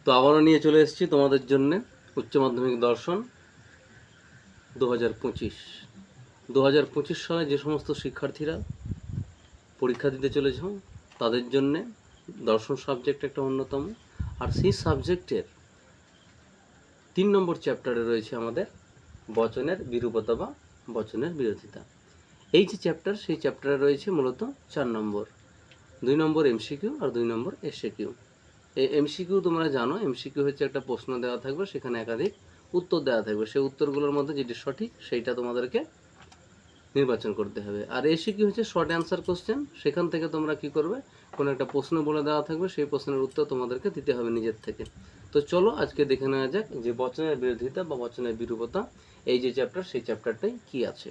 তো আবারও নিয়ে চলে এসেছি তোমাদের জন্য উচ্চ মাধ্যমিক দর্শন 2025। 2025 সালে যে সমস্ত শিক্ষার্থীরা পরীক্ষা দিতে চলেছ তাদের জন্যে দর্শন সাবজেক্ট একটা অন্যতম। আর সেই সাবজেক্টের 3 নম্বর চ্যাপ্টারে রয়েছে আমাদের বচনের বিরূপতা বা বচনের বিরোধিতা। এই যে চ্যাপ্টার, সেই চ্যাপ্টারে রয়েছে মূলত 4 নম্বর, 2 নম্বর এমসিকিউ আর 2 নম্বর এসএকিউ। এই এমসিকিউ তোমরা জানো, এমসিকিউ হচ্ছে একটা প্রশ্ন দেওয়া থাকবে, সেখানে একাধিক উত্তর দেওয়া থাকবে, সেই উত্তরগুলোর মধ্যে যেটি সঠিক সেইটা তোমাদেরকে নির্বাচন করতে হবে। আর এসিকিউ হচ্ছে শর্ট অ্যান্সার কোশ্চেন, সেখান থেকে তোমরা কি করবে, কোনো একটা প্রশ্ন বলে দেওয়া থাকবে, সেই প্রশ্নের উত্তর তোমাদেরকে দিতে হবে নিজের থেকে। তো চলো আজকে দেখে নেওয়া যাক যে বচনের বিরোধিতা বা বচনের বিরূপতা এই যে চ্যাপ্টার, সেই চ্যাপ্টারটাই কি আছে।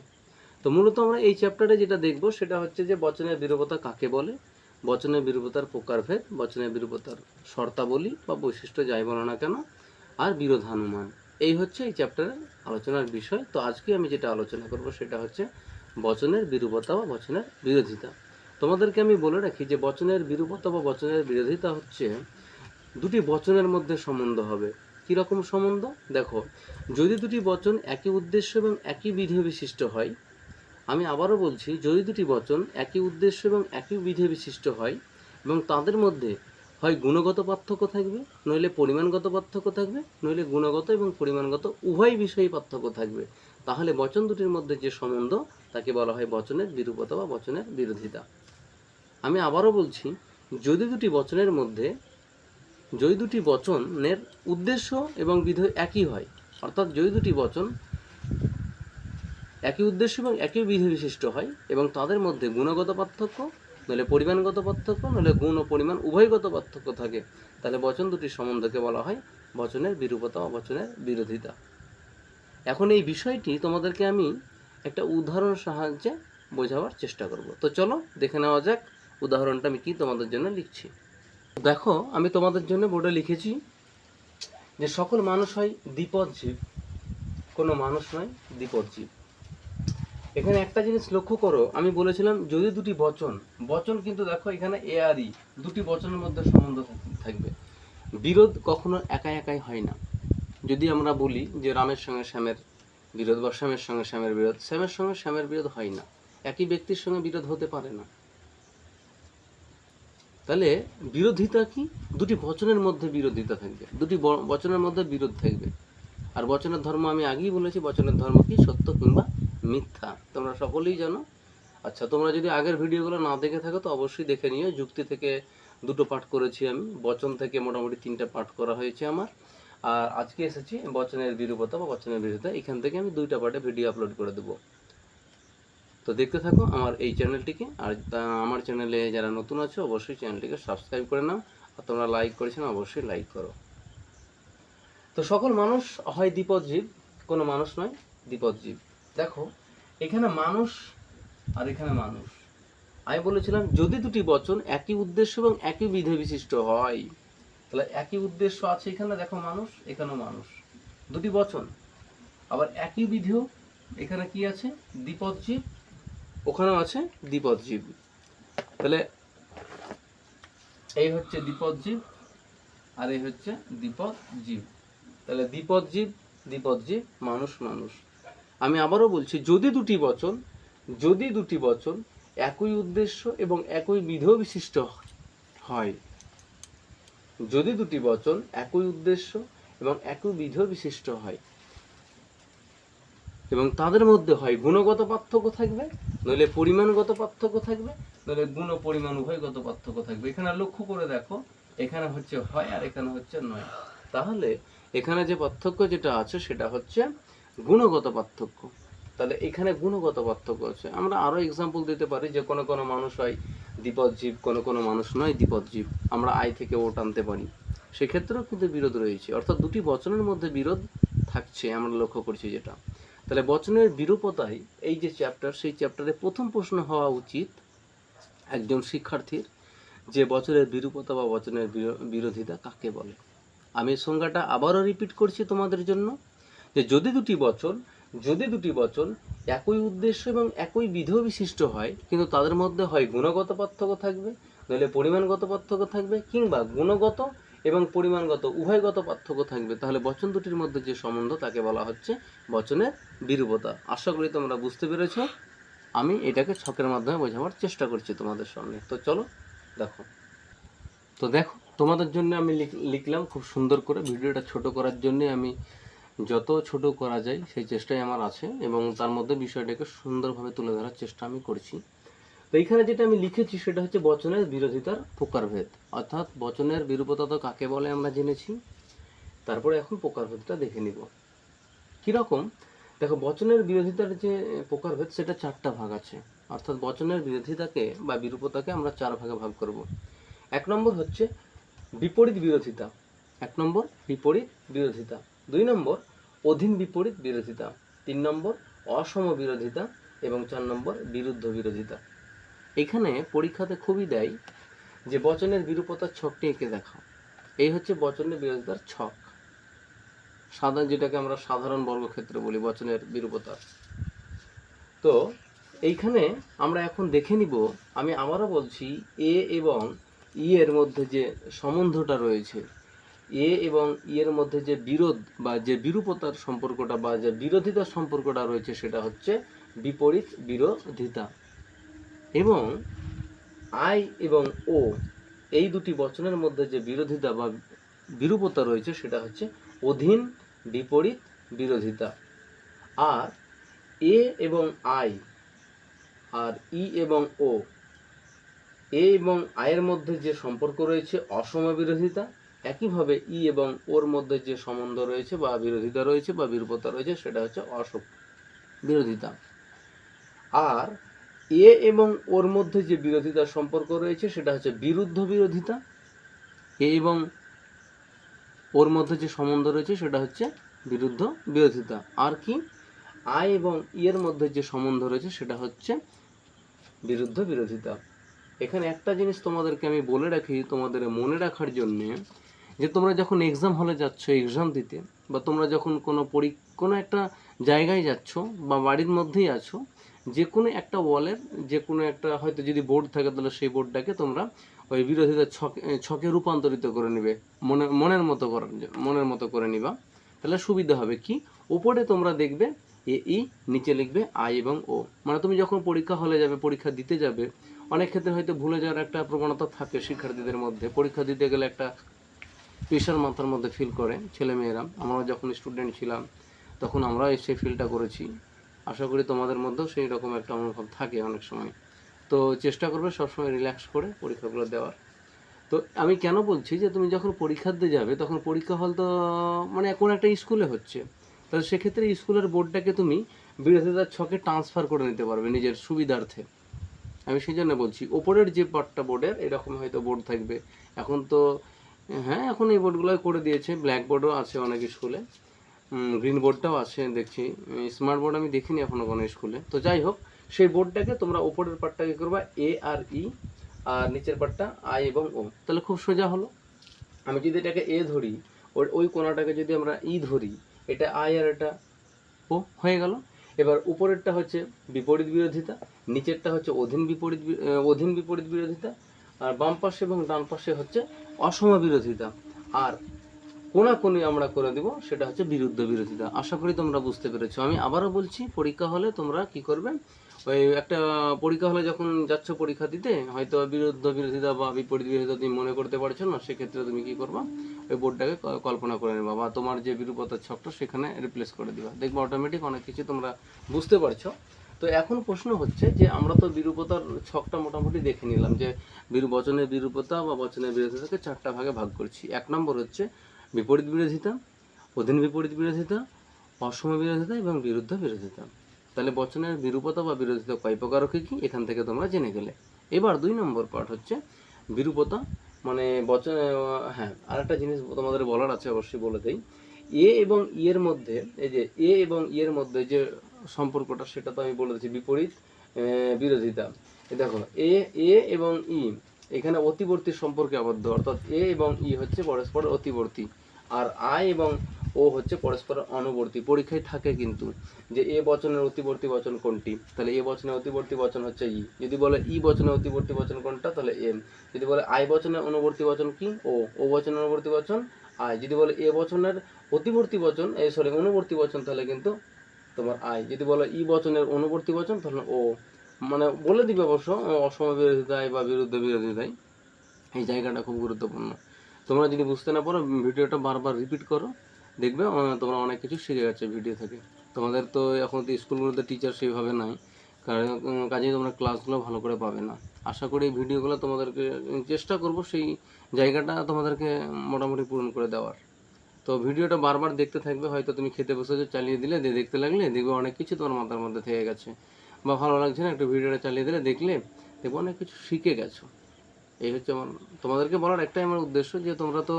তো মূলত আমরা এই চ্যাপ্টারে যেটা দেখব সেটা হচ্ছে যে বচনের বিরূপতা কাকে বলে, বচনের বিরূপতার প্রকারভেদ, বচনের বিরূপতার শর্তাবলী বা বৈশিষ্ট্য যাই বলো না কেন, আর বিরোধানুমান। এই হচ্ছে এই চ্যাপ্টারের আলোচনার বিষয়। তো আজকে আমি যেটা আলোচনা করব সেটা হচ্ছে বচনের বিরূপতা বা বচনের বিরোধিতা। তোমাদেরকে আমি বলে রাখি যে বচনের বিরূপতা বা বচনের বিরোধিতা হচ্ছে দুটি বচনের মধ্যে সম্বন্ধ হবে। কীরকম সম্বন্ধ দেখো, যদি দুটি বচন একই উদ্দেশ্য এবং একই বিধেয় বিশিষ্ট হয়, আমি আবারও বলছি, যদি দুটি বচন একই উদ্দেশ্য এবং একই বিধেয় বিশিষ্ট হয় এবং তাদের মধ্যে হয় গুণগত পার্থক্য থাকবে, নইলে পরিমাণগত পার্থক্য থাকবে, নইলে গুণগত এবং পরিমাণগত উভয় বিষয়ে পার্থক্য থাকবে, তাহলে বচন দুটির মধ্যে যে সম্বন্ধ তাকে বলা হয় বচনের বিরূপতা বা বচনের বিরোধিতা। আমি আবারও বলছি, যদি দুটি বচনের মধ্যে, যদি দুটি বচনের উদ্দেশ্য এবং বিধেয় একই হয়, অর্থাৎ যদি দুটি বচন একই উদ্দেশ্য এবং একই বিধি বিশিষ্ট হয় এবং তাদের মধ্যে গুণগত পার্থক্য, নইলে পরিমাণগত পার্থক্য, নইলে গুণ ও পরিমাণ উভয়গত পার্থক্য থাকে, তাহলে বচন দুটির সম্বন্ধকে বলা হয় বচনের বিরূপতা বা বচনের বিরোধিতা। এখন এই বিষয়টি তোমাদেরকে আমি একটা উদাহরণ সাহায্যে বোঝাবার চেষ্টা করব। তো চলো দেখে নেওয়া যাক উদাহরণটা আমি কি তোমাদের জন্য লিখছি। দেখো, আমি তোমাদের জন্য বোর্ডে লিখেছি যে সকল মানুষ হয় দ্বিপদ জীব, কোনো মানুষ নয় দ্বিপদ জীব। এখানে একটা জিনিস লক্ষ্য করো, আমি বলেছিলাম যদি দুটি বচন, বচন কিন্তু দেখো এখানে এ আর ই, দুটি বচনের মধ্যে সম্বন্ধ থাকবে। বিরোধ কখনো একাই একাই হয় না। যদি আমরা বলি যে রামের সঙ্গে শ্যামের বিরোধ বা শ্যামের সঙ্গে শ্যামের বিরোধ, শ্যামের সঙ্গে শ্যামের বিরোধ হয় না, একই ব্যক্তির সঙ্গে বিরোধ হতে পারে না। তাহলে বিরোধিতা কি, দুটি বচনের মধ্যে বিরোধিতা থাকবে, দুটি বচনের মধ্যে বিরোধ থাকবে। আর বচনের ধর্ম আমি আগেই বলেছি, বচনের ধর্ম কি, সত্য কিংবা মিথ্যা, তোমরা সকলেই জানো। আচ্ছা, তোমরা যদি আগের ভিডিওগুলো না দেখে থাকো তো অবশ্যই দেখে নিও। যুক্তি থেকে 2টো পাঠ করেছি আমি, বচন থেকে মোটামুটি 3টে পাঠ করা হয়েছে আমার, আর আজকে এসেছি বচনের বিরূপতা বা বচনের বিরোধিতা, এখান থেকে আমি 2টা পাঠে ভিডিও আপলোড করে দেবো। তো দেখতে থাকো আমার এই চ্যানেলটিকে। আর আমার চ্যানেলে যারা নতুন আছো অবশ্যই চ্যানেলটিকে সাবস্ক্রাইব করে নাও, আর তোমরা লাইক করেছো অবশ্যই লাইক করো। তো সকল মানুষ হয় দ্বিপদ জীব, কোনো মানুষ নয় দ্বিপদ জীব। দেখো এখানে মানুষ আর এখানে মানুষ, আমি বলেছিলাম যদি দুটি বচন একই উদ্দেশ্য এবং একই বিধেয় বিশিষ্ট হয়, তাহলে একই উদ্দেশ্য আছে এখানে, দেখো মানুষ, এখানেও মানুষ, দুটি বচন, আবার একই বিধেয়, এখানে কি আছে, দ্বিপদ জীব, ওখানেও আছে দ্বিপদ জীব। তাহলে এই হচ্ছে দ্বিপদ জীব আর এই হচ্ছে দ্বিপদ জীব। তাহলে দ্বিপদ জীব, দ্বিপদ জীব, মানুষ মানুষ। আমি আবারও বলছি, যদি দুটি বচন, যদি দুটি বচন একই উদ্দেশ্য এবং একই বিধেয় বিশিষ্ট হয়, যদি দুটি বচন একই উদ্দেশ্য এবং একই বিধেয় বিশিষ্ট হয় এবং তাদের মধ্যে হয় গুণগত পার্থক্য থাকবে, নইলে পরিমাণগত পার্থক্য থাকবে, নইলে গুণ ও পরিমাণ উভয়গত পার্থক্য থাকবে। এখানে লক্ষ্য করে দেখো, এখানে হচ্ছে হয় আর এখানে হচ্ছে নয়, তাহলে এখানে যে পার্থক্য যেটা আছে সেটা হচ্ছে গুণগত পার্থক্য। তাহলে এখানে গুণগত পার্থক্য আছে। আমরা আরো এক্সাম্পল দিতে পারি যে কোনো কোনো মানুষ হয় দ্বিপদ জীব, কোনো কোনো মানুষ নয় দ্বিপদ জীব। আমরা আই থেকে ও টানতে পারি, সেক্ষেত্রেও কিন্তু বিরোধ রয়েছে, অর্থাৎ দুটি বচনের মধ্যে বিরোধ থাকছে, আমরা লক্ষ্য করছি যেটা। তাহলে বচনের বিরূপতায় এই যে চ্যাপ্টার, সেই চ্যাপ্টারে প্রথম প্রশ্ন হওয়া উচিত একজন শিক্ষার্থীর যে বচনের বিরূপতা বা বচনের বিরোধিতা কাকে বলে। আমি সংজ্ঞাটা আবারও রিপিট করছি তোমাদের জন্য, যে যদি দুটি বচন একই উদ্দেশ্য এবং একই বিধেয় বিশিষ্ট হয় কিন্তু তাদের মধ্যে হয় গুণগত পার্থক্য থাকবে, নইলে পরিমাণগত পার্থক্য থাকবে, কিংবা গুণগত এবং পরিমাণগত উভয়গত পার্থক্য থাকবে, তাহলে বচন দুটির মধ্যে যে সম্বন্ধ তাকে বলা হচ্ছে বচনের বিরূপতা। আশা করি তোমরা বুঝতে পেরেছ। আমি এটাকে ছকের মাধ্যমে বোঝাবার চেষ্টা করছি তোমাদের সামনে। তো চলো দেখো। তো দেখো, তোমাদের জন্য আমি লিখলাম খুব সুন্দর করে। ভিডিওটা ছোট করার জন্যে আমি যত ছোট করা যায় সেই চেষ্টাই আমার আছে, এবং তার মধ্যে বিষয়টাকে সুন্দরভাবে তুলে ধরার চেষ্টা আমি করছি। তো এইখানে যেটা আমি লিখেছি সেটা হচ্ছে বচনের বিরোধিতার প্রকারভেদ, অর্থাৎ বচনের বিরূপতা তো কাকে বলে আমরা জেনেছি, তারপরে এখন প্রকারভেদটা দেখে নিব কীরকম। দেখো, বচনের বিরোধিতার যে প্রকারভেদ সেটা 4টা ভাগ আছে, অর্থাৎ বচনের বিরোধিতাকে বা বিরূপতাকে আমরা 4 ভাগে ভাগ করব। 1 নম্বর হচ্ছে বিপরীত বিরোধিতা, 1 নম্বর বিপরীত বিরোধিতা, 2 নম্বর অধীন বিপরীত বিরোধিতা, 3 নম্বর অসম বিরোধিতা এবং 4 নম্বর বিরুদ্ধ বিরোধিতা। এখানে পরীক্ষাতে খুবই দেয় যে বচনের বিরূপতার ছকটি এঁকে দেখাও। এই হচ্ছে বচনের বিরোধিতার ছক, যেটাকে আমরা সাধারণ বর্গক্ষেত্র বলি বচনের বিরূপতার। তো এইখানে আমরা এখন দেখে নিব, আমি আবারও বলছি, এ এবং ই এর মধ্যে যে সম্বন্ধটা রয়েছে, এ এবং ই এর মধ্যে যে বিরোধ বা যে বিরূপতার সম্পর্কটা বা যে বিরোধিতার সম্পর্কটা রয়েছে সেটা হচ্ছে বিপরীত বিরোধিতা। এবং আই এবং ও এই দুটি বচনের মধ্যে যে বিরোধিতা বা বিরূপতা রয়েছে সেটা হচ্ছে অধীন বিপরীত বিরোধিতা। আর এ এবং আই আর ই এবং ও, এ এবং আয়ের মধ্যে যে সম্পর্ক রয়েছে অসম বিরোধিতা। একইভাবে ই এবং ওর মধ্যে যে সম্বন্ধ রয়েছে বা বিরোধিতা রয়েছে বা বিরূপতা রয়েছে সেটা হচ্ছে অসম বিরোধিতা। আর এ এবং ওর মধ্যে যে বিরোধিতার সম্পর্ক রয়েছে সেটা হচ্ছে বিরুদ্ধ বিরোধিতা। এ এবং ওর মধ্যে যে সম্বন্ধ রয়েছে সেটা হচ্ছে বিরুদ্ধ বিরোধিতা। আর কি, আই এবং ই এর মধ্যে যে সম্বন্ধ রয়েছে সেটা হচ্ছে বিরুদ্ধ বিরোধিতা। এখানে একটা জিনিস তোমাদেরকে আমি বলে রাখি তোমাদের মনে রাখার জন্যে, যে তোমরা যখন এক্সাম হলে যাচ্ছ এক্সাম দিতে, বা তোমরা যখন কোনো একটা জায়গায় যাচ্ছ বা বাড়ির মধ্যেই আছো, যে কোনো একটা ওয়ালের যে কোনো একটা হয়তো যদি বোর্ড থাকে তাহলে সেই বোর্ডটাকে তোমরা ওই বিরোধিতার ছকে রূপান্তরিত করে নেবে, মনের মতো করে নিবা, তাহলে সুবিধা হবে। কি, উপরে তোমরা দেখবে এ ই, নিচে লিখবে আই এবং ও। মানে তুমি যখন পরীক্ষা হলে যাবে, পরীক্ষা দিতে যাবে, অনেক ক্ষেত্রে হয়তো ভুলে যাওয়ার একটা প্রবণতা থাকে শিক্ষার্থীদের মধ্যে। পরীক্ষা দিতে গেলে একটা প্রেশার মাথার মধ্যে ফিল করে ছেলেমেয়েরা। আমরা যখন স্টুডেন্ট ছিলাম তখন আমরা সেই ফিলটা করেছি। আশা করি তোমাদের মধ্যেও সেই রকম একটা অনুভব থাকে অনেক সময়। তো চেষ্টা করবে সবসময় রিল্যাক্স করে পরীক্ষাগুলো দেওয়ার। তো আমি কেন বলছি, যে তুমি যখন পরীক্ষা দিতে যাবে তখন পরীক্ষা হল তো মানে কোনো একটা স্কুলে হচ্ছে, তাহলে সেক্ষেত্রে স্কুলের বোর্ডটাকে তুমি বিরোধিতার ছকে ট্রান্সফার করে নিতে পারবে নিজের সুবিধার্থে। আমি সেই জন্য বলছি, ওপরের যে পার্টটা বোর্ডের এরকম হয়তো বোর্ড থাকবে। এখন তো হ্যাঁ, এখন এই বোর্ডগুলো করে দিয়েছে, ব্ল্যাক বোর্ডও আছে অনেক স্কুলে, গ্রিন বোর্ডটাও আছে দেখছি, স্মার্ট বোর্ড আমি দেখিনি এখনও কোনো স্কুলে। তো যাই হোক, সেই বোর্ডটাকে তোমরা ওপরের পার্টটাকে করবা এ আর ই, আর নিচের পার্টটা আই এবং ও। তাহলে খুব সোজা হলো। আমি যদি এটাকে এ ধরি, ওই কোণাটাকে যদি আমরা ই ধরি, এটা আই আর এটা ও হয়ে গেল। এবার উপরেরটা হচ্ছে বিপরীত বিরোধিতা, নিচেরটা হচ্ছে অধীন বিপরীত বিরোধিতা, আর বাম পাশে এবং ডান পাশে হচ্ছে অসম বিরোধিতা, আর কোনাকুনি আমরা করে দেব সেটা হচ্ছে বিরুদ্ধ বিরোধিতা। আশা করি তোমরা বুঝতে পেরেছো। আমি আবারও বলছি, পরীক্ষা হলে তোমরা কি করবে, ওই একটা পরীক্ষা হলে যখন যাচ্ছ পরীক্ষা দিতে, হয়তো বিরুদ্ধ বিরোধিতা বা বিপরীত বিরোধিতা তুমি মনে করতে পারছো না, সেক্ষেত্রে তুমি কি করবা, ওই বোর্ডটাকে কল্পনা করে নেবা বা তোমার যে বিরূপতার ছকটা সেখানে রিপ্লেস করে দিবা, দেখবে অটোমেটিক অনেক কিছু তোমরা বুঝতে পারছো। তো এখন প্রশ্ন হচ্ছে যে আমরা তো বিরূপতার ছকটা মোটামুটি দেখে নিলাম, যে বচনের বিরূপতা বা বচনের বিরোধিতাকে 4টা ভাগে ভাগ করছি। 1 নম্বর হচ্ছে বিপরীত বিরোধিতা, অধীন বিপরীত বিরোধিতা, অসম বিরোধিতা এবং বিরুদ্ধ বিরোধিতা। তাহলে বচনের বিরূপতা বা বিরোধিতা কয় প্রকার কি কি এখান থেকে তোমরা জেনে গেলে। এবার 2 নম্বর পার্ট হচ্ছে বিরূপতা, মানে বচন। হ্যাঁ, আরেকটা জিনিস তোমাদের বলার আছে, অবশ্যই বলে দেই। এ এবং ই এর মধ্যে, এই যে এ এবং ই এর মধ্যে যে সম্পর্কটা সেটা তো আমি বলে দিচ্ছি বিপরীত বিরোধিতা। দেখো, এ এবং ই এখানে অতিবর্তী সম্পর্কে আবদ্ধ, অর্থাৎ এ এবং ই হচ্ছে পরস্পর অতিবর্তী। আর আই এবং ও হচ্ছে পরস্পর অনুবর্তী। পরীক্ষায় থাকে কিন্তু যে এ বচনের অতিবর্তী বচন কোনটি, তাহলে এ বচনের অতিবর্তী বচন হচ্ছে ই। যদি বলে ই বচনের অতিবর্তী বচন কোনটা, তাহলে এম। যদি বলে আই বচনের অনুবর্তী বচন কি, ও বচনের অনুবর্তী বচন আই। যদি বলে এ বচনের অতিবর্তী বচন অনুবর্তী বচন, তাহলে কিন্তু তোমার আই। যদি বলে ই বচনের অনুবর্তী বচন, তাহলে ও। মানে বলে দিবে অবশ্য অসমবিরোধিতায় বা বিরুদ্ধে বিরোধিতায়, এই জায়গাটা খুব গুরুত্বপূর্ণ। তোমরা যদি বুঝতে না পারো ভিডিওটা বারবার রিপিট করো, দেখবে তোমরা অনেক কিছু শিখে গেছে ভিডিও থেকে। তোমাদের তো এখন তো স্কুলগুলোতে টিচার সেইভাবে নাই, কারণ কাজেই তোমরা ক্লাসগুলো ভালো করে পাবে না। আশা করি এই ভিডিওগুলো তোমাদেরকে চেষ্টা করব সেই জায়গাটা তোমাদেরকে মোটামুটি পূরণ করে দেওয়ার। তো ভিডিওটা বারবার দেখতে থাকবে, হয়তো তুমি খেতে বসেছো, চালিয়ে দিলে দেখতে লাগলে দেখবে অনেক কিছু তোমার মাথার মধ্যে থেকে গেছে, বা ভালো লাগছে না একটু ভিডিওটা চালিয়ে দিলে দেখলে দেখবে অনেক কিছু শিখে গেছো। এই হচ্ছে আমার তোমাদেরকে বলার একটাই আমার উদ্দেশ্য, যে তোমরা তো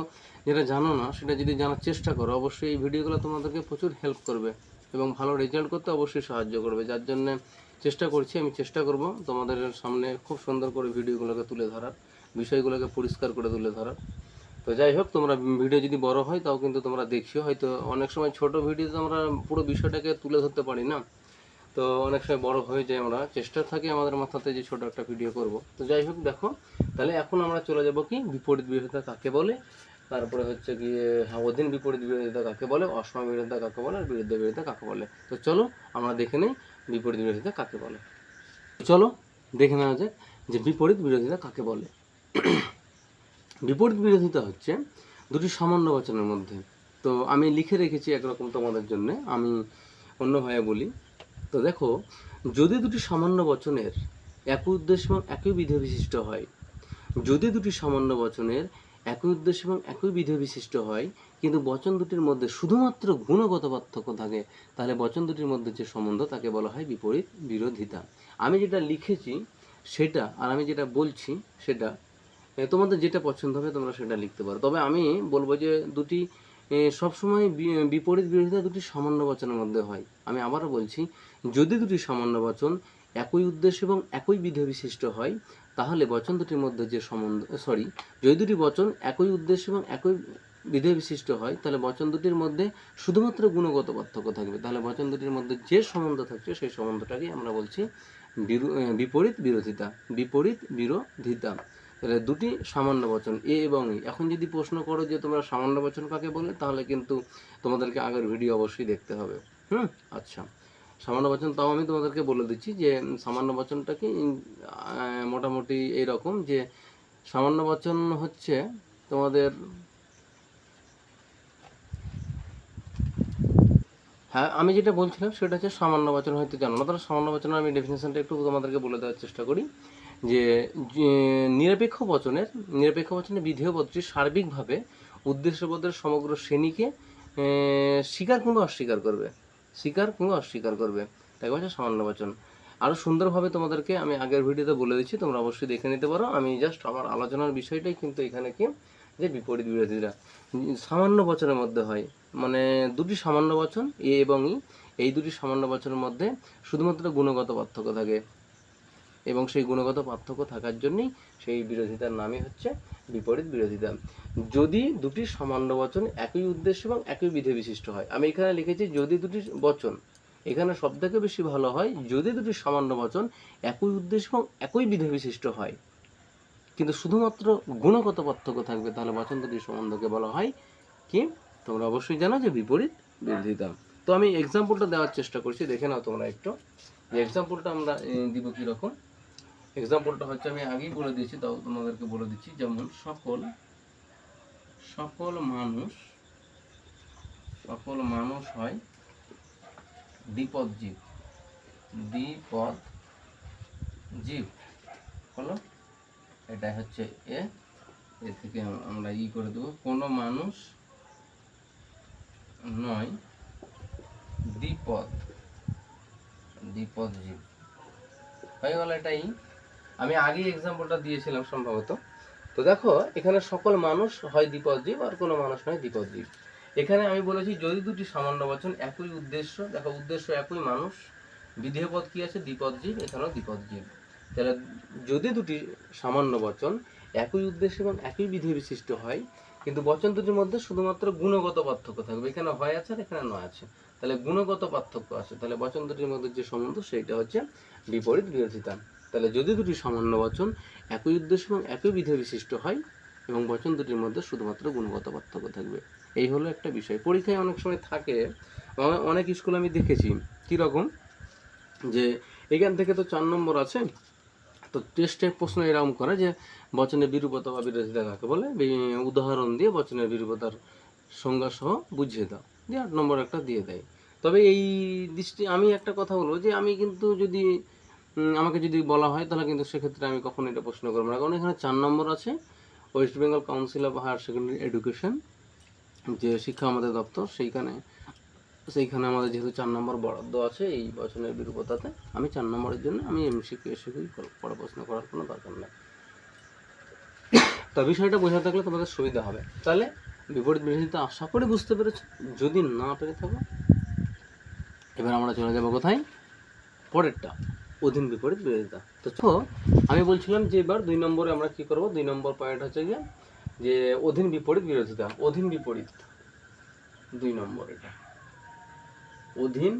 যেটা জানো না সেটা যদি জানার চেষ্টা করো, অবশ্যই এই ভিডিওগুলো তোমাদেরকে প্রচুর হেল্প করবে এবং ভালো রেজাল্ট করতে অবশ্যই সাহায্য করবে। যার জন্য চেষ্টা করছি, আমি চেষ্টা করব তোমাদের সামনে খুব সুন্দর করে ভিডিওগুলোকে তুলে ধরার, বিষয়গুলোকে পরিষ্কার করে তুলে ধরার। তো যাই হোক, তোমরা ভিডিও যদি বড় হয় তাও কিন্তু তোমরা দেখছো, হয়তো অনেক সময় ছোট ভিডিওতে আমরা পুরো বিষয়টাকে তুলে ধরতে পারি না, তো অনেক সময় বড় হয়ে যায়। আমরা চেষ্টা থাকে আমাদের মাথাতে যে ছোট একটা ভিডিও করব। তো যাই হোক, দেখো তাহলে এখন আমরা চলে যাব কি বিপরীত বিরোধিতা কাকে বলে, তারপরে হচ্ছে গিয়ে অধীন বিপরীত বিরোধিতা কাকে বলে, অসম বিরোধিতা কাকে বলে, আর বিরুদ্ধ বিরোধিতা কাকে বলে। তো চলো আমরা দেখে নেই বিপরীত বিরোধিতা কাকে বলে। চলো দেখে নেওয়া যাক যে বিপরীত বিরোধিতা কাকে বলে। বিপরীত বিরোধিতা হচ্ছে দুটি সামান্য বচনের মধ্যে। তো আমি লিখে রেখেছি একরকম তোমাদের জন্য, আমি অন্যভাবে বলি। তো দেখো, যদি দুটি সামান্য বচনের একই উদ্দেশ্য এবং একই বিধেয় বিশিষ্ট হয়, যদি দুটি সামান্য বচনের একই উদ্দেশ্য এবং একই বিধেয় বিশিষ্ট হয়, কিন্তু বচন দুটির মধ্যে শুধুমাত্র গুণগত পার্থক্য থাকে, তাহলে বচন দুটির মধ্যে যে সম্বন্ধ তাকে বলা হয় বিপরীত বিরোধিতা। আমি যেটা লিখেছি সেটা আর আমি যেটা বলছি সেটা, তোমাদের যেটা পছন্দ হবে তোমরা সেটা লিখতে পারো। তবে আমি বলবো যে দুটি সবসময় বিপরীত বিরোধিতা দুটি সামান্য বচনের মধ্যে হয়। আমি আবারও বলছি, যদি দুটি সামান্য বচন একই উদ্দেশ্য এবং একই বিধেয় বিশিষ্ট হয়, তাহলে বচন দুটির মধ্যে যে সম্বন্ধ যদি দুটি বচন একই উদ্দেশ্য এবং একই বিধেয় বিশিষ্ট হয়, তাহলে বচন দুটির মধ্যে শুধুমাত্র গুণগত পার্থক্য থাকবে, তাহলে বচন দুটির মধ্যে যে সম্বন্ধ থাকছে সেই সম্বন্ধটাকেই আমরা বলছি বিপরীত বিরোধিতা। বিপরীত বিরোধিতা। তাহলে দুটি সামান্য বচন এ এবং ই। এখন যদি প্রশ্ন করো যে তোমরা সামান্য বচন কাকে বলে, তাহলে কিন্তু তোমাদেরকে আগের ভিডিও অবশ্যই দেখতে হবে। আচ্ছা, সামান্য বচন তাও আমি তোমাদেরকে বলে দিচ্ছি যে সামান্য বচনটা কি মোটামুটি এইরকম, যে সামান্য বচন হচ্ছে তোমাদের, হ্যাঁ আমি যেটা বলছিলাম সেটা হচ্ছে সামান্য বচন হয়তো জানো না, তাহলে সামান্য বচনের আমি ডেফিনেশনটা একটু তোমাদেরকে বলে দেওয়ার চেষ্টা করি। যে নিরপেক্ষ বচনে বিধেয় পদটি সার্বিকভাবে উদ্দেশ্যবোধের সমগ্র শ্রেণীকে স্বীকার কিংবা অস্বীকার করবে, তাকে বলছে সামান্য বচন। আরও সুন্দরভাবে তোমাদেরকে আমি আগের ভিডিওতে বলে দিচ্ছি, তোমরা অবশ্যই দেখে নিতে পারো। আমি জাস্ট আমার আলোচনার বিষয়টাই কিন্তু এখানে কি, যে বিপরীত বিরোধীরা সামান্য বচনের মধ্যে হয়, মানে দুটি সামান্য বচন এ এবং ই, এই দুটি সামান্য বচনের মধ্যে শুধুমাত্র গুণগত পার্থক্য থাকে, এবং সেই গুণগত পার্থক্য থাকার জন্যই সেই বিরোধিতার নামই হচ্ছে বিপরীত বিরোধিতা। যদি দুটি সামান্য বচন একই উদ্দেশ্য এবং একই বিধেয় বিশিষ্ট হয়, আমি এখানে লিখেছি যদি দুটি বচন, এখানে সব থেকে বেশি ভালো হয় যদি দুটি সামান্য বচন একই উদ্দেশ্য এবং একই বিধেয় বিশিষ্ট হয়, কিন্তু শুধুমাত্র গুণগত পার্থক্য থাকবে, তাহলে বচন দুটির সম্বন্ধকে বলা হয় কি, তোমরা অবশ্যই জানো যে বিপরীত বিরোধিতা। তো আমি এক্সাম্পলটা দেওয়ার চেষ্টা করছি, দেখে নাও তোমরা একটু যে এক্সাম্পলটা আমরা দিব কীরকম। এক্সাম্পলটা হচ্ছে আমি আগেই বলে দিয়েছি, তাও তোমাদেরকে বলে দিচ্ছি। যেমন সকল মানুষ হয় দ্বিপদ জীব হলো, এটাই হচ্ছে এ থেকে আমরা করে দেবো, কোনো মানুষ নয় দ্বিপদ জীব হয়ে গেল, এটাই আমি আগেই এক্সাম্পলটা দিয়েছিলাম সম্ভবত। তো দেখো এখানে সকল মানুষ হয় দ্বিপদ জীব আর কোনো মানুষ নয় দ্বিপদ জীব। এখানে আমি বলেছি যদি দুটি সামান্য বচন একই উদ্দেশ্য, দেখো উদ্দেশ্য একই মানুষ, বিধেয় পদ কি আছে দ্বিপদ জীব, এখানেও দ্বিপদ জীব। তাহলে যদি দুটি সামান্য বচন একই উদ্দেশ্য এবং একই বিধেয় বিশিষ্ট হয়, কিন্তু বচন দুটির মধ্যে শুধুমাত্র গুণগত পার্থক্য থাকবে। এখানে হয় আছে আর এখানে নয় আছে, তাহলে গুণগত পার্থক্য আছে। তাহলে বচন দুটির মধ্যে যে সম্বন্ধ সেইটা হচ্ছে বিপরীত বিরোধিতা। তাহলে যদি দুটি সামান্য বচন একই উদ্দেশ্য এবং একই বিধেয় বিশিষ্ট হয় এবং বচন দুটির মধ্যে শুধুমাত্র গুণগত পার্থক্য থাকবে, এই হলো একটা বিষয়। পরীক্ষায় অনেক সময় থাকে, অনেক স্কুল আমি দেখেছি কীরকম, যে এখান থেকে তো 4 নম্বর আছে, তো টেস্টের প্রশ্ন এরকম করে যে বচনের বিরূপতা বা বিরোধিতা কাকে বলে, উদাহরণ দিয়ে বচনের বিরূপতার সংজ্ঞা সহ বুঝিয়ে দাও, দিয়ে 8 নম্বর একটা দিয়ে দেয়। তবে এই দৃষ্টি আমি একটা কথা বলবো যে আমি কিন্তু যদি আমাকে যদি বলা হয় তাহলে কিন্তু সেক্ষেত্রে আমি কখনো এটা প্রশ্ন করবো না, কারণ এখানে 4 নম্বর আছে। West Bengal Council of Higher Secondary Education, যে শিক্ষা আমাদের দপ্তর, সেইখানে আমাদের যেহেতু 4 নম্বর বরাদ্দ আছে এই বচনের বিরূপতাতে, আমি 4 নম্বরের জন্য আমি এমসিকিউ পড়া প্রশ্ন করার কোনো দরকার নেই। তা বিষয়টা বোঝা থাকলে তোমাদের সুবিধা হবে। তাহলে বিপরীত বিরোধিতা আশা করি বুঝতে পেরেছো। যদি না পেরে থাকো, এবার আমরা চলে যাবো কোথায়, পরেরটা, অধীন বিপরীত বিরোধিতা। তো আমি বলছিলাম যে এবার 2 নম্বরে আমরা কি করব, 2 নম্বর পয়েন্ট হচ্ছে যে অধীন বিপরীত বিরোধিতা। অধীন বিপরীত 2 নম্বর, এটা অধীন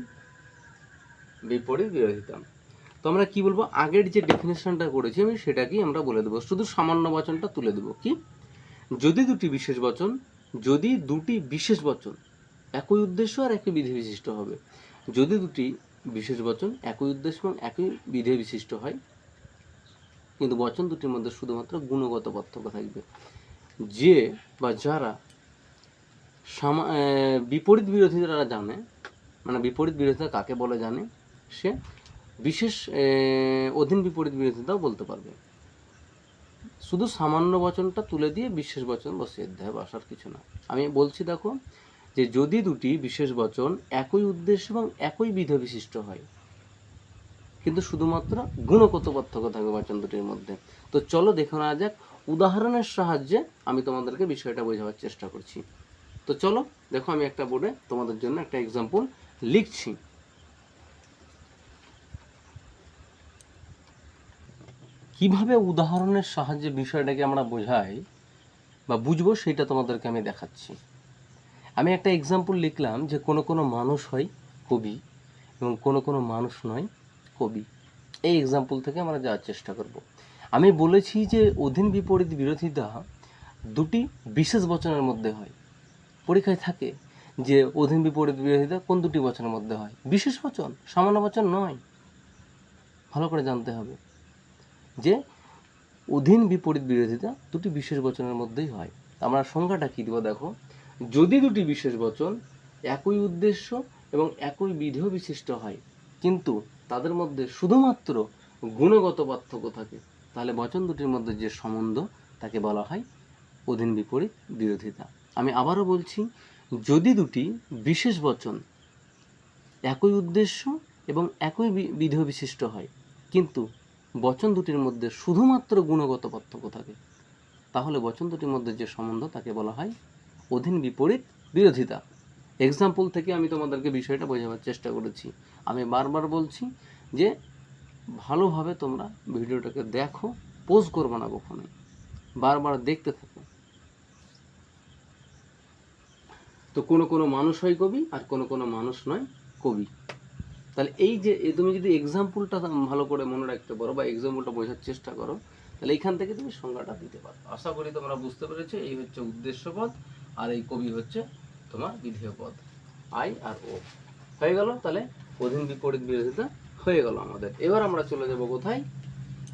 বিপরীত বিরোধিতা। তো আমরা কি বলবো, আগের যে ডেফিনেশনটা করেছি আমি সেটাকেই আমরা বলে দেবো, শুধু সামান্য বচনটা তুলে দেবো। কি, যদি দুটি বিশেষ বচন একই উদ্দেশ্য আর একই বিধি বিশিষ্ট হবে। যদি দুটি বিশেষ বচন একই উদ্দেশ্য এবং একই বিধি বিশিষ্ট হয়, কিন্তু বচন দুটির মধ্যে শুধুমাত্র গুণগত পার্থক্য থাকবে। যে বা যারা বিপরীত বিরোধিতারা জানে, মানে বিপরীত বিরোধিতা কাকে বলে জানে, সে বিশেষ অধীন বিপরীত বিরোধিতাও বলতে পারবে। শুধু সামান্য বচনটা তুলে দিয়ে বিশেষ বচন বসিয়ে দিতে হবে, আসার কিছু না। আমি বলছি দেখো, যে যদি দুটি বিশেষ বচন একই উদ্দেশ্য এবং একই বিধেয় বিশিষ্ট হয়, কিন্তু শুধুমাত্র গুণগত পার্থক্য থাকবে বচন দুটির মধ্যে। তো চলো দেখে নেওয়া যাক, উদাহরণের সাহায্যে আমি তোমাদেরকে বিষয়টা বোঝাবার চেষ্টা করছি। তো চলো দেখো, আমি একটা বোর্ডে তোমাদের জন্য একটা এক্সাম্পল লিখছি। কিভাবে উদাহরণের সাহায্যে বিষয়টাকে আমরা বোঝাই বা বুঝবো সেটা তোমাদেরকে আমি দেখাচ্ছি। আমি একটা এক্সাম্পল লিখলাম যে কোনো মানুষ হয় কবি এবং কোনো মানুষ নয় কবি। এই এক্সাম্পল থেকে আমরা যাওয়ার চেষ্টা করব। আমি বলেছি যে অধীন বিপরীত বিরোধিতা দুটি বিশেষ বচনের মধ্যে হয়। পরীক্ষায় থাকে যে অধীন বিপরীত বিরোধিতা কোন দুটি বচনের মধ্যে হয়, বিশেষ বচন, সামান্য বচন নয়। ভালো করে জানতে হবে যে অধীন বিপরীত বিরোধিতা দুটি বিশেষ বচনের মধ্যেই হয়। আমরা সংজ্ঞাটা কী দেবো দেখো, যদি দুটি বিশেষ বচন একই উদ্দেশ্য এবং একই বিধেয় বিশিষ্ট হয়, কিন্তু তাদের মধ্যে শুধুমাত্র গুণগত পার্থক্য থাকে, তাহলে বচন দুটির মধ্যে যে সম্বন্ধ তাকে বলা হয় অধীন বিপরীত বিরোধিতা। আমি আবারও বলছি, যদি দুটি বিশেষ বচন একই উদ্দেশ্য এবং একই বিধেয় বিশিষ্ট হয়, কিন্তু বচন দুটির মধ্যে শুধুমাত্র গুণগত পার্থক্য থাকে, তাহলে বচন দুটির মধ্যে যে সম্বন্ধ তাকে বলা হয় অধীন বিপরীত বিরোধিতা। এক্সাম্পল থেকে আমি তোমাদেরকে বিষয়টা বোঝাবার চেষ্টা করেছি। আমি বারবার বলছি যে ভালোভাবে তোমরা ভিডিওটাকে দেখো, পোজ করবে না কখনোই, বারবার দেখতে থাকো। তো কোনো মানুষ হয় কবি আর কোনো মানুষ নয় কবি। তাহলে এই যে তুমি যদি এক্সাম্পলটা ভালো করে মনে রাখতে পারো বা এক্সাম্পলটা বোঝার চেষ্টা করো, তাহলে এইখান থেকে তুমি সংজ্ঞাটা দিতে পারো। আশা করি তোমরা বুঝতে পেরেছো। এই হচ্ছে উদ্দেশ্য পদ আর এই কবি হচ্ছে তোমার বিধেয় পদ, আই আর ও। হয়ে গেল, তাহলে অধীন বিপরীত বিরোধিতা হয়ে গেল আমাদের। এবার আমরা চলে যাব কোথায়,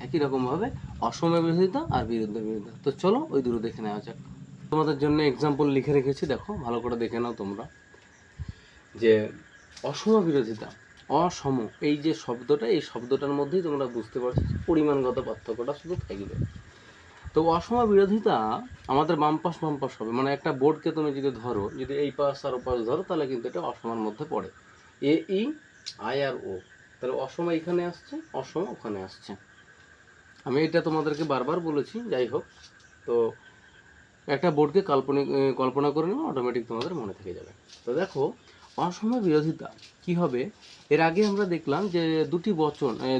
একই রকমভাবে অসম বিরোধিতা আর বিরুদ্ধ বিরোধিতা। তো চলো ওই দুটো দেখে নেওয়া যাক। তোমাদের জন্য এক্সাম্পল লিখে রেখেছি, দেখো ভালো করে দেখে নাও তোমরা। যে অসম বিরোধিতা, অসম এই যে শব্দটা, এই শব্দটার মধ্যেই তোমরা বুঝতে পারছো পরিমাণগত পার্থক্যটা শুধু থাকবে। তো অসম বিরোধিতা আমাদের বাম পাশ হবে, মানে একটা বোর্ডকে তুমি যদি ধরো, যদি এই পাশ আর ও পাশ ধরো, তাহলে কিন্তু এটা অসমের মধ্যে পড়ে, এ ই আই আর ও। তাহলে অসম এখানে আসছে, অসম ওখানে আসছে। আমি এটা তোমাদেরকে বারবার বলেছি, যাই হোক। তো একটা বোর্ডকে কল্পনা করে নেবো, অটোমেটিক তোমাদের মনে থেকে যাবে। তো দেখো অসম বিরোধিতা কি হবে, এর আগে আমরা দেখলাম যে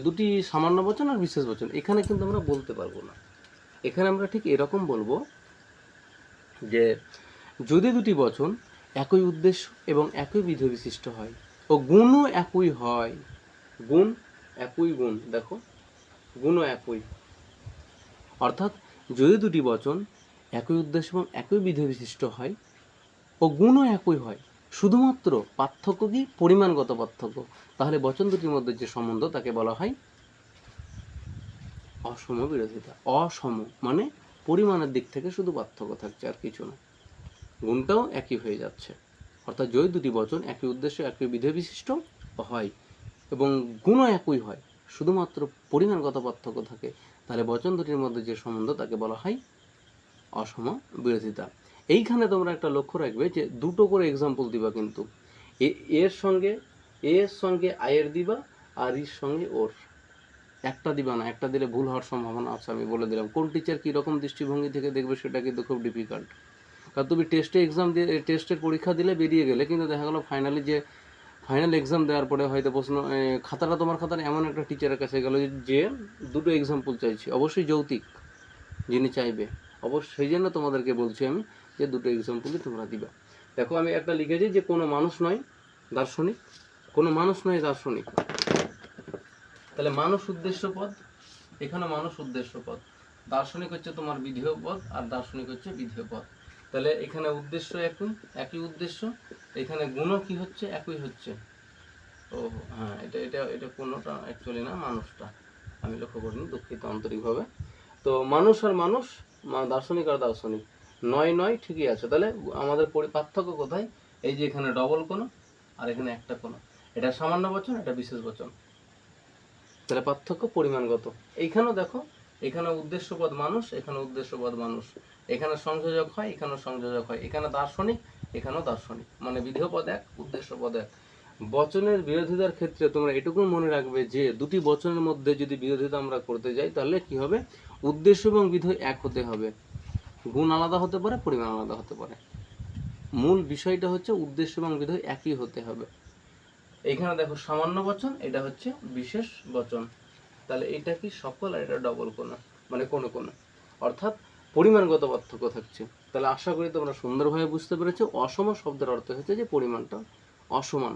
দুটি সামান্য বচন আর বিশেষ বচন, এখানে কিন্তু আমরা বলতে পারবো না। এখানে আমরা ঠিক এরকম বলবো যে যদি দুটি বচন একই উদ্দেশ্য এবং একই বিধেয় বিশিষ্ট হয় ও গুণও একই হয়, গুণ একই, গুণ দেখো গুণও একই, অর্থাৎ যদি দুটি বচন একই উদ্দেশ্য এবং একই বিধেয় বিশিষ্ট হয় ও গুণও একই হয়, শুধুমাত্র পার্থক্য কি পরিমাণগত পার্থক্য, তাহলে বচন দুটির মধ্যে যে সম্বন্ধ তাকে বলা হয় অসম বিরোধিতা। অসম মানে পরিমাণের দিক থেকে শুধু পার্থক্য থাকছে, আর কিছু না, গুণটাও একই হয়ে যাচ্ছে। অর্থাৎ যদি দুটি বচন একই উদ্দেশ্য একই বিধেয় বিশিষ্ট হয় এবং গুণও একই হয়, শুধুমাত্র পরিমাণগত পার্থক্য থাকে, তাহলে বচন দুটির মধ্যে যে সম্বন্ধ তাকে বলা হয় অসম বিরোধিতা। এইখানে তোমরা একটা লক্ষ্য রাখবে যে দুটো করে এক্সাম্পল দিবা, কিন্তু এর সঙ্গে এর সঙ্গে আয়ের দিবা আর ইর সঙ্গে ওর, একটা দিবা না, একটা দিলে ভুল হওয়ার সম্ভাবনা আছে, আমি বলে দিলাম। কোন টিচার কীরকম দৃষ্টিভঙ্গি থেকে দেখবে সেটা কিন্তু খুব ডিফিকাল্ট। কারণ তুমি টেস্টে এক্সাম দিয়ে টেস্টের পরীক্ষা দিলে বেরিয়ে গেলে, কিন্তু দেখা গেলো ফাইনালি যে ফাইনাল এক্সাম দেওয়ার পরে হয়তো প্রশ্ন খাতাটা তোমার খাতার এমন একটা টিচারের কাছে গেলো যে দুটো এক্সাম্পল চাইছি, অবশ্যই যৌতিক যিনি চাইবে, অবশ্যই সেই জন্য তোমাদেরকে বলছি আমি যে দুটো এক্সাম্পলই তোমরা দিবা। দেখো আমি একটা লিখেছি যে কোনো মানুষ নয় দার্শনিক, কোনো মানুষ নয় দার্শনিক, তাহলে মানুষ উদ্দেশ্য পদ, এখানে মানুষ উদ্দেশ্য পদ, দার্শনিক হচ্ছে তোমার বিধেয় পদ আর দার্শনিক হচ্ছে বিধেয় পদ। তাহলে এখানে উদ্দেশ্য একই, একই উদ্দেশ্য, এখানে গুণও কি হচ্ছে একই হচ্ছে। ও হ্যাঁ, এটা এটা এটা কোনোটা অ্যাকচুয়ালি না, মানুষটা আমি লক্ষ্য করিনি, দুঃখিত আন্তরিকভাবে। তো মানুষ আর মানুষ, দার্শনিক আর দার্শনিক, নয় নয় ঠিকই আছে। তাহলে আমাদের পার্থক্য কোথায়? এই যে এখানে ডবল কোণ আর এখানে একটা কোণ, এটা সামান্য বচন, এটা বিশেষ বচন, তাহলে পার্থক্য পরিমাণগত। এইখানেও দেখো, এখানে উদ্দেশ্যপদ মানুষ, এখানে উদ্দেশ্যপদ মানুষ, এখানে সংযোজক হয়, এখানেও সংযোজক হয়, এখানে দার্শনিক, এখানেও দার্শনিক, মানে বিধেয় পদ এক, উদ্দেশ্য পদ এক। বচনের বিরোধিতার ক্ষেত্রে তোমরা এটুকু মনে রাখবে যে দুটি বচনের মধ্যে যদি বিরোধিতা আমরা করতে যাই তাহলে কি হবে, উদ্দেশ্য এবং বিধেয় এক হতে হবে, গুণ আলাদা হতে পারে, পরিমাণ আলাদা হতে পারে, মূল বিষয়টা হচ্ছে উদ্দেশ্য এবং বিধেয় একই হতে হবে। এইখানে দেখো সামান্য বচন, এটা হচ্ছে বিশেষ বচন, তাহলে এটা কি সকল আর এটা ডবল কোণ, মানে কোন কোন, অর্থাৎ পরিমাণগত পার্থক্য থাকছে। তাহলে আশা করি তোমরা সুন্দরভাবে বুঝতে পেরেছো। অসম শব্দের অর্থ হচ্ছে যে পরিমাণটা অসমান।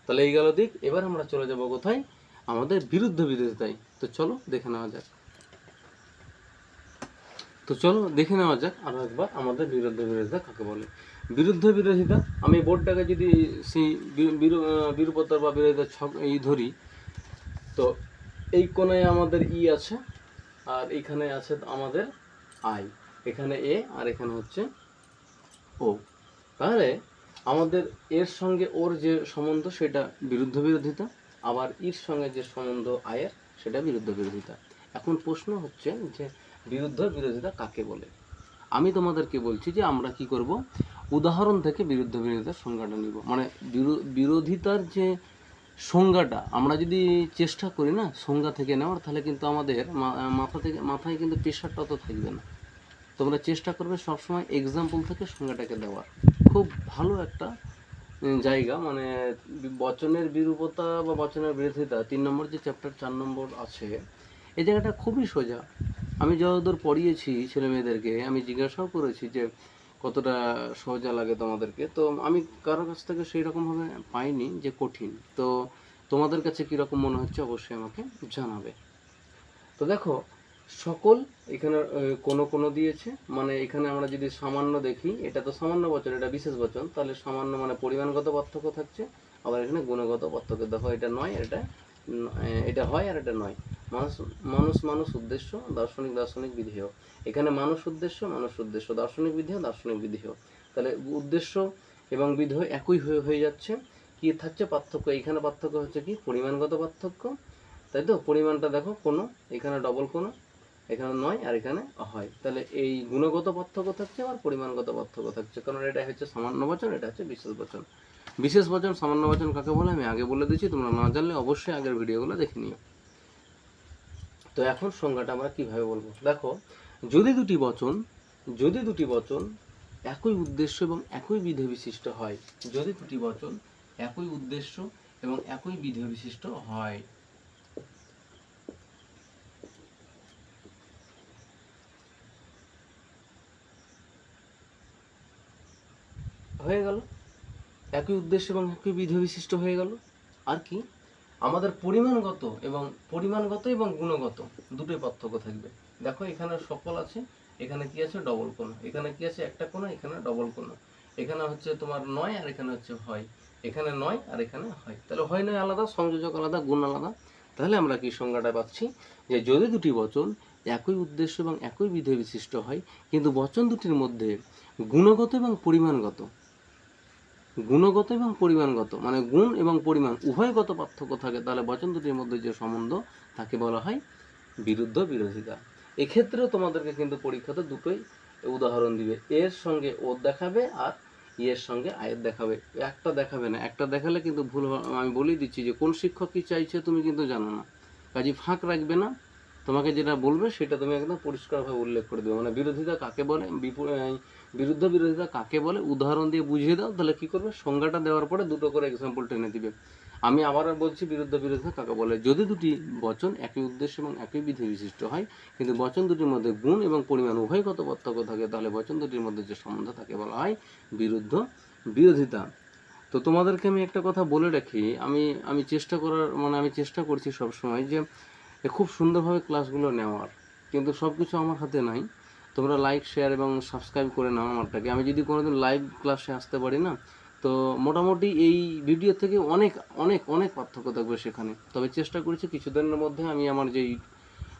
তাহলে এই গেল দিক। এবার আমরা চলে যাব কোথায়, আমাদের বিরুদ্ধ বিরোধিতায়। তো চলো দেখে নেওয়া যাক, আরো একবার আমাদের বিরুদ্ধ বিরোধিতা কাকে বলে। বিরুদ্ধ বিরোধিতা, আমি বোর্ডটাকে যদি সেই বিরূপতার বা বিরোধিতার ছক এই ধরি, তো এই কোণায় আমাদের ই আছে আর এইখানে আছে আমাদের আই, এখানে এ আর এখানে হচ্ছে ও। তাহলে আমাদের এর সঙ্গে ওর যে সম্বন্ধ সেটা বিরুদ্ধ বিরোধিতা, আবার ইর সঙ্গে যে সম্বন্ধ আয়ের সেটা বিরুদ্ধ বিরোধিতা। এখন প্রশ্ন হচ্ছে যে বিরুদ্ধ বিরোধিতা কাকে বলে। আমি তোমাদেরকে বলছি যে আমরা কি করব, উদাহরণ থেকে বিরুদ্ধ বিরোধিতার সংজ্ঞাটা নিব। মানে বিরোধিতার যে সংজ্ঞাটা আমরা যদি চেষ্টা করি না সংজ্ঞা থেকে নেওয়ার, তাহলে কিন্তু আমাদের মাথায় কিন্তু প্রেশারটা অত থাকবে না। তোমরা চেষ্টা করবে সবসময় এক্সাম্পল থেকে সংজ্ঞাটাকে দেওয়ার। খুব ভালো একটা জায়গা, মানে বচনের বিরূপতা বা বচনের বিরোধিতা 3 নম্বর যে চ্যাপ্টার 4 নম্বর আছে, এই জায়গাটা খুবই সোজা। আমি যতদূর পড়িয়েছি ছেলে মেয়েদেরকে, আমি জিজ্ঞাসাও করেছি যে কতটা সোজা লাগে তোমাদেরকে, তো আমি কারোর কাছ থেকে সেই রকমভাবে পাইনি যে কঠিন। তো তোমাদের কাছে কীরকম মনে হচ্ছে অবশ্যই আমাকে জানাবে। তো দেখো সকল এখানে কোনো কোনো দিয়েছে, মানে এখানে আমরা যদি সামান্য দেখি, এটা তো সামান্য বচন, এটা বিশেষ বচন, তাহলে সামান্য মানে পরিমাণগত পার্থক্য থাকছে। আবার এখানে গুণগত পার্থক্য, দেখো এটা নয়, এটা হয় আর এটা নয়। মানুষ মানুষ মানুষ উদ্দেশ্য, দার্শনিক দার্শনিক বিধেয়, এখানে মানুষ উদ্দেশ্য, দার্শনিক বিধেয়, দার্শনিক বিধেয়। তাহলে উদ্দেশ্য এবং বিধেয় একই হয়ে যাচ্ছে। কি থাকছে পার্থক্য, এখানে পার্থক্য হচ্ছে কি পরিমাণগত পার্থক্য, তাই তো। পরিমাণটা দেখো কোনো, এখানে ডবল কোনো, এখানে নয় আর এখানে হয়। তাহলে এই গুণগত পার্থক্য থাকছে আর পরিমাণগত পার্থক্য থাকছে, কারণ এটা হচ্ছে সামান্য বচন, এটা হচ্ছে বিশেষ বচন। বিশেষ বচন সামান্য বচন কাকে বলে আমি আগে বলে দিচ্ছি, তোমরা না জানলে অবশ্যই আগের ভিডিওগুলো দেখে নিও। তো এখন সংজ্ঞাটা আমরা কিভাবে বলবো, দেখো যদি দুটি বচন একই উদ্দেশ্য এবং একই বিধেয় বিশিষ্ট হয়, যদি দুটি বচন একই উদ্দেশ্য এবং একই বিধেয় বিশিষ্ট হয়, হয়ে গেল, একই উদ্দেশ্য এবং একই বিধি বিশিষ্ট হয়ে গেল। আর কি, আমাদের পরিমাণগত এবং গুণগত দুটোই পার্থক্য থাকবে। দেখো এখানে সকল আছে, এখানে কি আছে ডবল কোণ, এখানে কি আছে একটা কোণ, এখানে ডবল কোণ, এখানে হচ্ছে তোমার নয় আর এখানে হচ্ছে হয়, এখানে নয় আর এখানে হয়, তাহলে হয় নয় আলাদা, সংযোজক আলাদা, গুণ আলাদা। তাহলে আমরা কি সংজ্ঞাটা পাচ্ছি যে যদি দুটি বচন একই উদ্দেশ্য এবং একই বিধি বিশিষ্ট হয়, কিন্তু বচন দুটির মধ্যে গুণগত এবং পরিমাণগত মানে গুণ এবং পরিমাণ উভয়গত পার্থক্য থাকে, তাহলে বচন দুটির মধ্যে যে সম্বন্ধ তাকে বলা হয় বিরুদ্ধ বিরোধিতা। এক্ষেত্রেও তোমাদেরকে কিন্তু পরীক্ষাতে দুটোই উদাহরণ দিবে, এর সঙ্গে ও দেখাবে আর এর সঙ্গে আয়ের দেখাবে, একটা দেখাবে না। একটা দেখালে কিন্তু ভুল হবে। আমি বলেই দিচ্ছি যে কোন শিক্ষক কি চাইছে তুমি কিন্তু জানো না, কাজে ফাঁক রাখবে না। তোমাকে যেটা বলবে সেটা তুমি একদম পরিষ্কারভাবে উল্লেখ করে দেবে। মানে বিরোধিতা কাকে বলে, বিরুদ্ধ বিরোধিতা কাকে বলে উদাহরণ দিয়ে বুঝিয়ে দাও, তাহলে কি করবে, সংজ্ঞাটা দেওয়ার পরে দুটো করে এক্সাম্পল টেনে দিবে। আমি আবার বলছি বিরুদ্ধ বিরোধিতা কাকে বলে, যদি দুটি বচন একই উদ্দেশ্য এবং একই বিধি বিশিষ্ট হয়, কিন্তু বচন দুটির মধ্যে গুণ এবং পরিমাণ উভয়গত পার্থক্য থাকে, তাহলে বচন দুটির মধ্যে যে সম্বন্ধ তাকে বলা হয় বিরুদ্ধ বিরোধিতা। তো তোমাদেরকে আমি একটা কথা বলে রাখি, আমি চেষ্টা করছি সবসময় যে খুব সুন্দরভাবে ক্লাসগুলো নেওয়ার, কিন্তু সব কিছু আমার হাতে নাই। তোমরা লাইক শেয়ার এবং সাবস্ক্রাইব করে নাও আমারটাকে। আমি যদি কোনোদিন লাইভ ক্লাসে আসতে পারি না, তো মোটামুটি এই ভিডিও থেকে অনেক অনেক অনেক পার্থক্য থাকবে সেখানে। তবে চেষ্টা করছি কিছুদিনের মধ্যে আমি আমার যেই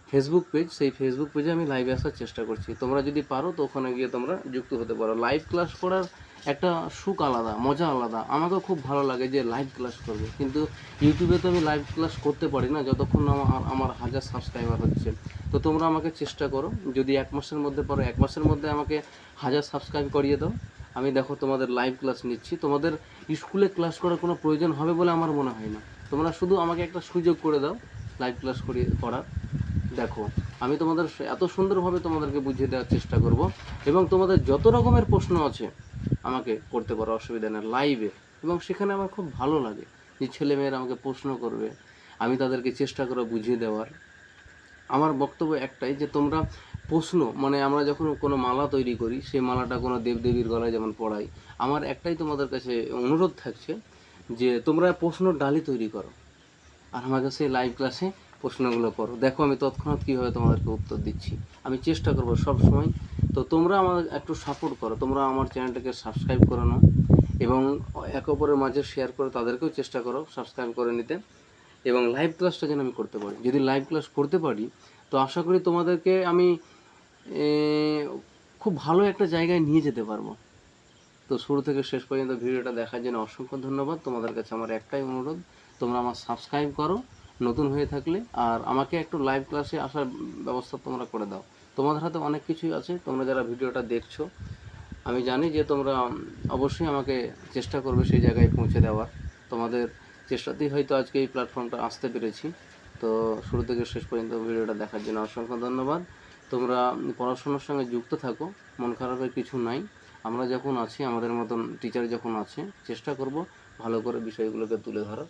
ফেসবুক পেজ, সেই ফেসবুক পেজে আমি লাইভে আসার চেষ্টা করছি। তোমরা যদি পারো তো ওখানে গিয়ে তোমরা যুক্ত হতে পারো। লাইভ ক্লাস করার একটা সুখ আলাদা, মজা আলাদা। আমাকেও খুব ভালো লাগে যে লাইভ ক্লাস করবে, কিন্তু ইউটিউবে তো আমি লাইভ ক্লাস করতে পারি না যতক্ষণ না আমার 1000 সাবস্ক্রাইবার হচ্ছে। তো তোমরা আমাকে চেষ্টা করো, যদি 1 মাসের মধ্যে পারো, 1 মাসের মধ্যে আমাকে 1000 সাবস্ক্রাইব করিয়ে দাও। আমি দেখো তোমাদের লাইভ ক্লাস নিচ্ছি। তোমাদের স্কুলে ক্লাস করার কোনো প্রয়োজন হবে বলে আমার মনে হয় না। তোমরা শুধু আমাকে একটা সুযোগ করে দাও লাইভ ক্লাস করার। দেখো আমি তোমাদের এত সুন্দরভাবে তোমাদেরকে বুঝিয়ে দেওয়ার চেষ্টা করব, এবং তোমাদের যত রকমের প্রশ্ন আছে আমাকে করতে পারো, অসুবিধা নেই লাইভে। এবং সেখানে আমার খুব ভালো লাগে যে ছেলেমেয়েরা আমাকে প্রশ্ন করবে, আমি তাদেরকে চেষ্টা করব বুঝিয়ে দেওয়ার। আমার বক্তব্য একটাই যে তোমরা প্রশ্ন, মানে আমরা যখন কোনো মালা তৈরি করি, সেই মালাটা কোনো দেবদেবীর গলায় যেমন পড়াই, আমার একটাই তোমাদের কাছে অনুরোধ থাকছে যে তোমরা প্রশ্ন ডালি তৈরি করো আর আমাকে সেই লাইভ ক্লাসে প্রশ্নগুলো করো। দেখো আমি তৎক্ষণাৎ কীভাবে তোমাদেরকে উত্তর দিচ্ছি। আমি চেষ্টা করবো সব সময়। তো তোমরা আমার একটু সাপোর্ট করো, তোমরা আমার চ্যানেলটাকে সাবস্ক্রাইব করে নাও এবং একে অপরের মাঝে শেয়ার করে তাদেরকেও চেষ্টা করো সাবস্ক্রাইব করে নিতে। এবং লাইভ ক্লাসটা যেন আমি করতে পারি, যদি লাইভ ক্লাস করতে পারি তো আশা করি তোমাদেরকে আমি খুব ভালো একটা জায়গায় নিয়ে যেতে পারবো। তো শুরু থেকে শেষ পর্যন্ত ভিডিওটা দেখার জন্য অসংখ্য ধন্যবাদ। তোমাদের কাছে আমার একটাই অনুরোধ, তোমরা আমার সাবস্ক্রাইব করো নতুন হয়ে থাকলে, আর আমাকে একটু লাইভ ক্লাসে আসার ব্যবস্থা তোমরা করে দাও। তোমাদের হাতে অনেক কিছুই আছে, তোমরা যারা ভিডিওটা দেখছো আমি জানি যে তোমরা অবশ্যই আমাকে চেষ্টা করবে সেই জায়গায় পৌঁছে দেওয়ার। তোমাদের চেষ্টাতেই হয়তো আজকে এই প্ল্যাটফর্মটা আসতে পেরেছি। তো শুরু থেকে শেষ পর্যন্ত ভিডিওটা দেখার জন্য অসংখ্য ধন্যবাদ। তোমরা পড়াশোনার সঙ্গে যুক্ত থাকো, মন খারাপের কিছু নাই। আমরা যখন আছি, আমাদের মতন টিচার যখন আছে, চেষ্টা করব ভালো করে বিষয়গুলোকে তুলে ধরার।